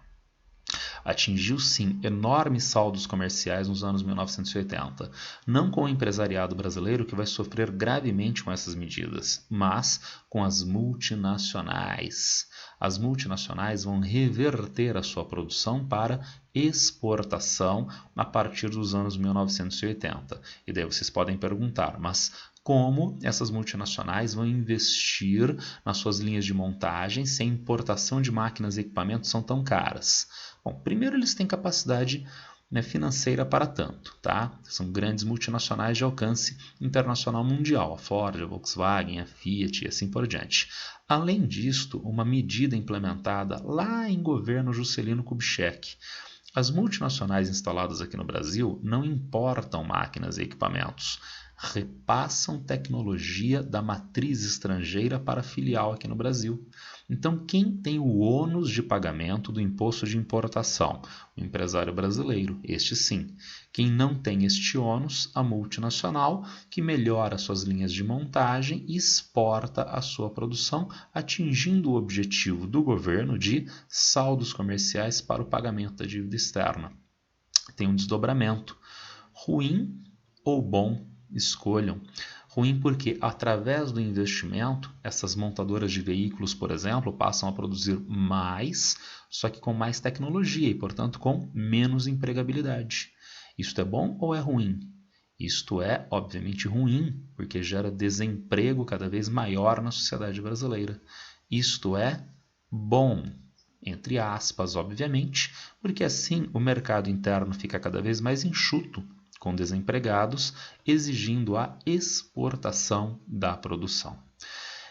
Speaker 1: Atingiu sim enormes saldos comerciais nos anos 1980, não com o empresariado brasileiro, que vai sofrer gravemente com essas medidas, mas com as multinacionais. As multinacionais vão reverter a sua produção para exportação a partir dos anos 1980. E daí vocês podem perguntar, mas como essas multinacionais vão investir nas suas linhas de montagem se a importação de máquinas e equipamentos são tão caras? Bom, primeiro eles têm capacidade, né, financeira para tanto, tá? São grandes multinacionais de alcance internacional mundial, a Ford, a Volkswagen, a Fiat e assim por diante. Além disto, uma medida implementada lá em governo Juscelino Kubitschek. As multinacionais instaladas aqui no Brasil não importam máquinas e equipamentos, repassam tecnologia da matriz estrangeira para a filial aqui no Brasil. Então, quem tem o ônus de pagamento do imposto de importação? O empresário brasileiro, este sim. Quem não tem este ônus, a multinacional, que melhora suas linhas de montagem e exporta a sua produção, atingindo o objetivo do governo de saldos comerciais para o pagamento da dívida externa. Tem um desdobramento. Ruim ou bom? Escolham. Ruim porque, através do investimento, essas montadoras de veículos, por exemplo, passam a produzir mais, só que com mais tecnologia e, portanto, com menos empregabilidade. Isto é bom ou é ruim? Isto é, obviamente, ruim, porque gera desemprego cada vez maior na sociedade brasileira. Isto é bom, entre aspas, obviamente, porque assim o mercado interno fica cada vez mais enxuto, com desempregados, exigindo a exportação da produção.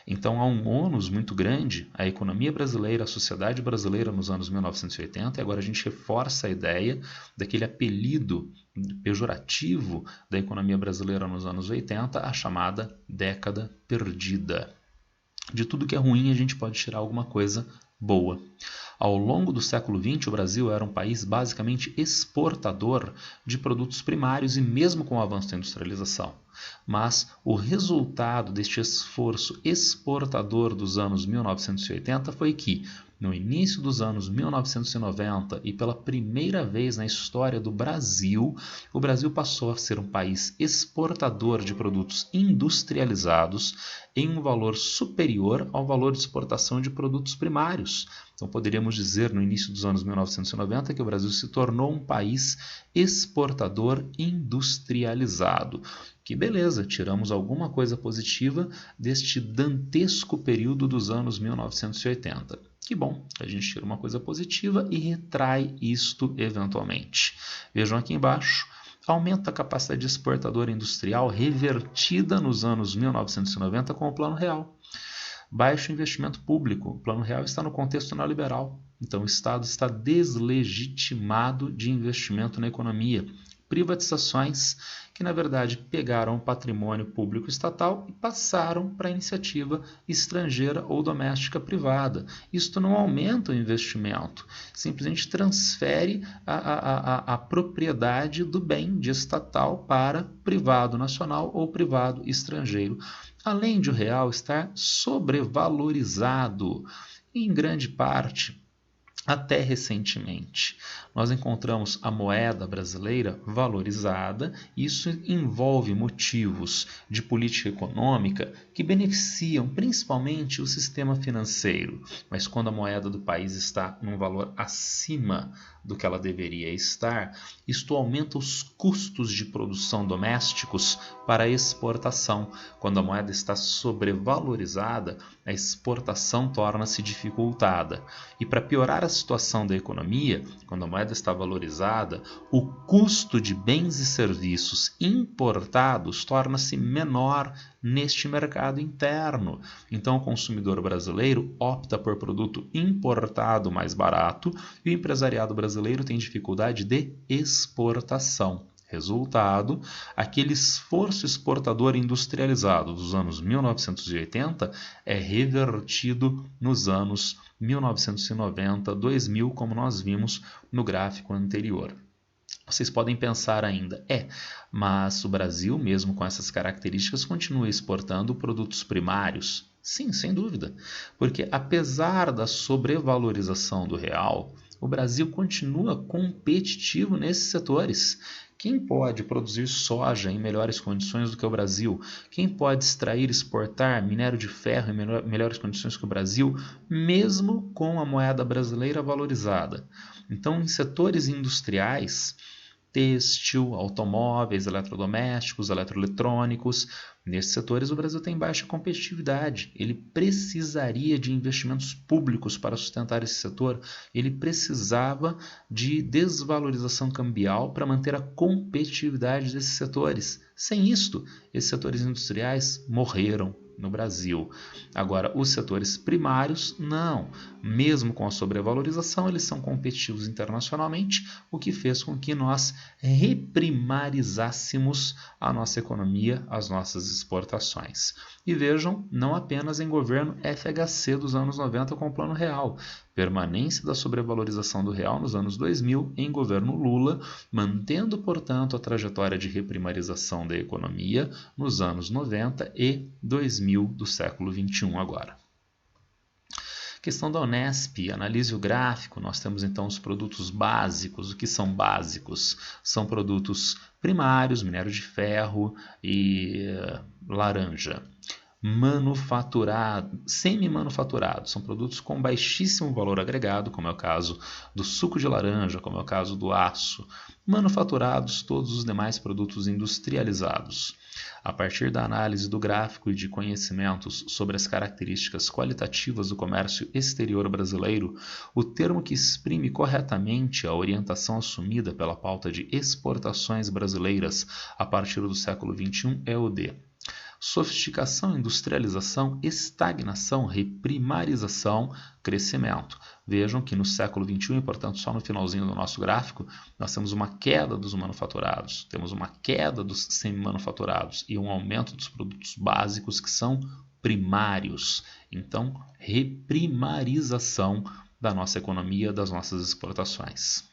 Speaker 1: Então há um ônus muito grande, a economia brasileira, a sociedade brasileira nos anos 1980, e agora a gente reforça a ideia daquele apelido pejorativo da economia brasileira nos anos 80, a chamada década perdida. De tudo que é ruim a gente pode tirar alguma coisa boa. Ao longo do século XX, o Brasil era um país basicamente exportador de produtos primários e mesmo com o avanço da industrialização. Mas o resultado deste esforço exportador dos anos 1980 foi que, no início dos anos 1990 e pela primeira vez na história do Brasil, o Brasil passou a ser um país exportador de produtos industrializados em um valor superior ao valor de exportação de produtos primários. Então poderíamos dizer, no início dos anos 1990, que o Brasil se tornou um país exportador industrializado. Que beleza, tiramos alguma coisa positiva deste dantesco período dos anos 1980. Que bom, a gente tira uma coisa positiva e retrai isto eventualmente. Vejam aqui embaixo, aumenta a capacidade exportadora industrial revertida nos anos 1990 com o Plano Real. Baixo investimento público. O Plano Real está no contexto neoliberal. Então, o Estado está deslegitimado de investimento na economia. Privatizações que, na verdade, pegaram o patrimônio público estatal e passaram para a iniciativa estrangeira ou doméstica privada. Isto não aumenta o investimento, simplesmente transfere a propriedade do bem de estatal para privado nacional ou privado estrangeiro. Além de o real estar sobrevalorizado, em grande parte Até recentemente, nós encontramos a moeda brasileira valorizada. Isso envolve motivos de política econômica que beneficiam principalmente o sistema financeiro. Mas quando a moeda do país está num valor acima do que ela deveria estar, isto aumenta os custos de produção domésticos para a exportação. Quando a moeda está sobrevalorizada, a exportação torna-se dificultada. E para piorar a situação da economia, quando a moeda está valorizada, o custo de bens e serviços importados torna-se menor neste mercado interno. Então, o consumidor brasileiro opta por produto importado mais barato e o empresariado brasileiro tem dificuldade de exportação. Resultado, aquele esforço exportador industrializado dos anos 1980 é revertido nos anos 1990, 2000, como nós vimos no gráfico anterior. Vocês podem pensar ainda, mas o Brasil, mesmo com essas características, continua exportando produtos primários? Sim, sem dúvida, porque apesar da sobrevalorização do real, o Brasil continua competitivo nesses setores. Quem pode produzir soja em melhores condições do que o Brasil? Quem pode extrair e exportar minério de ferro em melhores condições que o Brasil, mesmo com a moeda brasileira valorizada? Então, em setores industriais, têxtil, automóveis, eletrodomésticos, eletroeletrônicos, nesses setores o Brasil tem baixa competitividade. Ele precisaria de investimentos públicos para sustentar esse setor. Ele precisava de desvalorização cambial para manter a competitividade desses setores. Sem isto, esses setores industriais morreram no Brasil. Agora, os setores primários, não. Mesmo com a sobrevalorização, eles são competitivos internacionalmente, o que fez com que nós reprimarizássemos a nossa economia, as nossas exportações. E vejam, não apenas em governo FHC dos anos 90 com o Plano Real, permanência da sobrevalorização do real nos anos 2000 em governo Lula, mantendo, portanto, a trajetória de reprimarização da economia nos anos 90 e 2000 do século XXI agora. Questão da Unesp, analise o gráfico, nós temos então os produtos básicos. O que são básicos? São produtos primários, minério de ferro e laranja. Manufaturado, semi-manufaturado, são produtos com baixíssimo valor agregado, como é o caso do suco de laranja, como é o caso do aço. Manufaturados, todos os demais produtos industrializados. A partir da análise do gráfico e de conhecimentos sobre as características qualitativas do comércio exterior brasileiro, o termo que exprime corretamente a orientação assumida pela pauta de exportações brasileiras a partir do século XXI é o de sofisticação, industrialização, estagnação, reprimarização, crescimento. Vejam que no século XXI, portanto só no finalzinho do nosso gráfico, nós temos uma queda dos manufaturados, temos uma queda dos semi-manufaturados e um aumento dos produtos básicos que são primários. Então, reprimarização da nossa economia, das nossas exportações.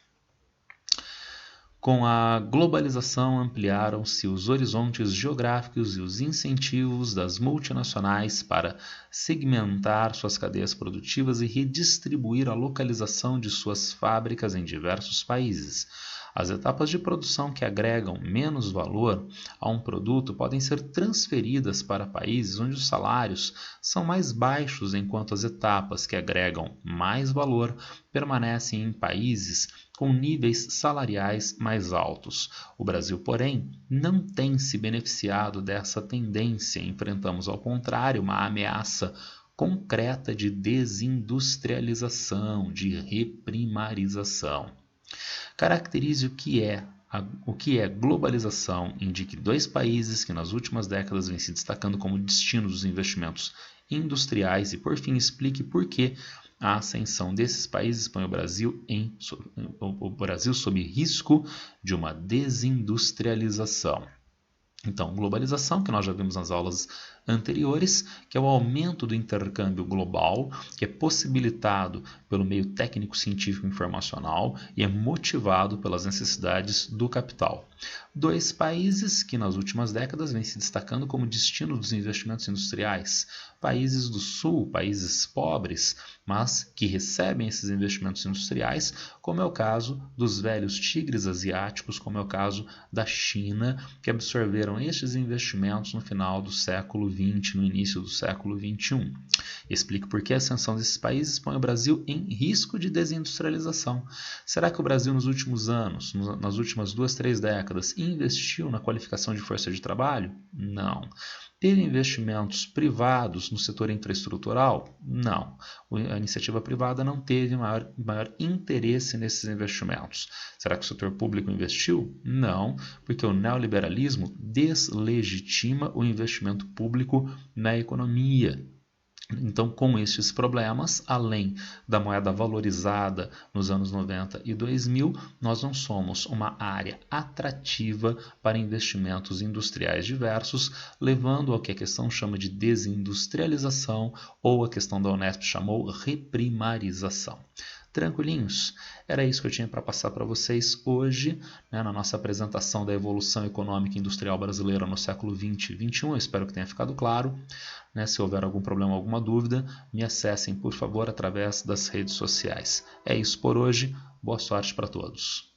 Speaker 1: Com a globalização, ampliaram-se os horizontes geográficos e os incentivos das multinacionais para segmentar suas cadeias produtivas e redistribuir a localização de suas fábricas em diversos países. As etapas de produção que agregam menos valor a um produto podem ser transferidas para países onde os salários são mais baixos, enquanto as etapas que agregam mais valor permanecem em países com níveis salariais mais altos. O Brasil, porém, não tem se beneficiado dessa tendência. Enfrentamos, ao contrário, uma ameaça concreta de desindustrialização, de reprimarização. Caracterize o que é globalização, indique dois países que nas últimas décadas vêm se destacando como destino dos investimentos industriais e, por fim, explique por que a ascensão desses países põe o Brasil sob risco de uma desindustrialização. Então, globalização, que nós já vimos nas aulas anteriores, que é o aumento do intercâmbio global, que é possibilitado pelo meio técnico-científico informacional e é motivado pelas necessidades do capital. Dois países que nas últimas décadas vêm se destacando como destino dos investimentos industriais, países do Sul, países pobres, mas que recebem esses investimentos industriais, como é o caso dos velhos tigres asiáticos, como é o caso da China, que absorveram estes investimentos no final do século XX, no início do século XXI. Explique por que a ascensão desses países põe o Brasil em risco de desindustrialização. Será que o Brasil nos últimos anos, nas últimas 2, 3 décadas, investiu na qualificação de força de trabalho? Não. Teve investimentos privados no setor infraestrutural? Não. A iniciativa privada não teve maior interesse nesses investimentos. Será que o setor público investiu? Não, porque o neoliberalismo deslegitima o investimento público na economia. Então, com estes problemas, além da moeda valorizada nos anos 90 e 2000, nós não somos uma área atrativa para investimentos industriais diversos, levando ao que a questão chama de desindustrialização ou a questão da Unesp chamou reprimarização. Tranquilinhos? Era isso que eu tinha para passar para vocês hoje, né, na nossa apresentação da evolução econômica e industrial brasileira no século XX e XXI. Eu espero que tenha ficado claro. Né, se houver algum problema, alguma dúvida, me acessem, por favor, através das redes sociais. É isso por hoje. Boa sorte para todos.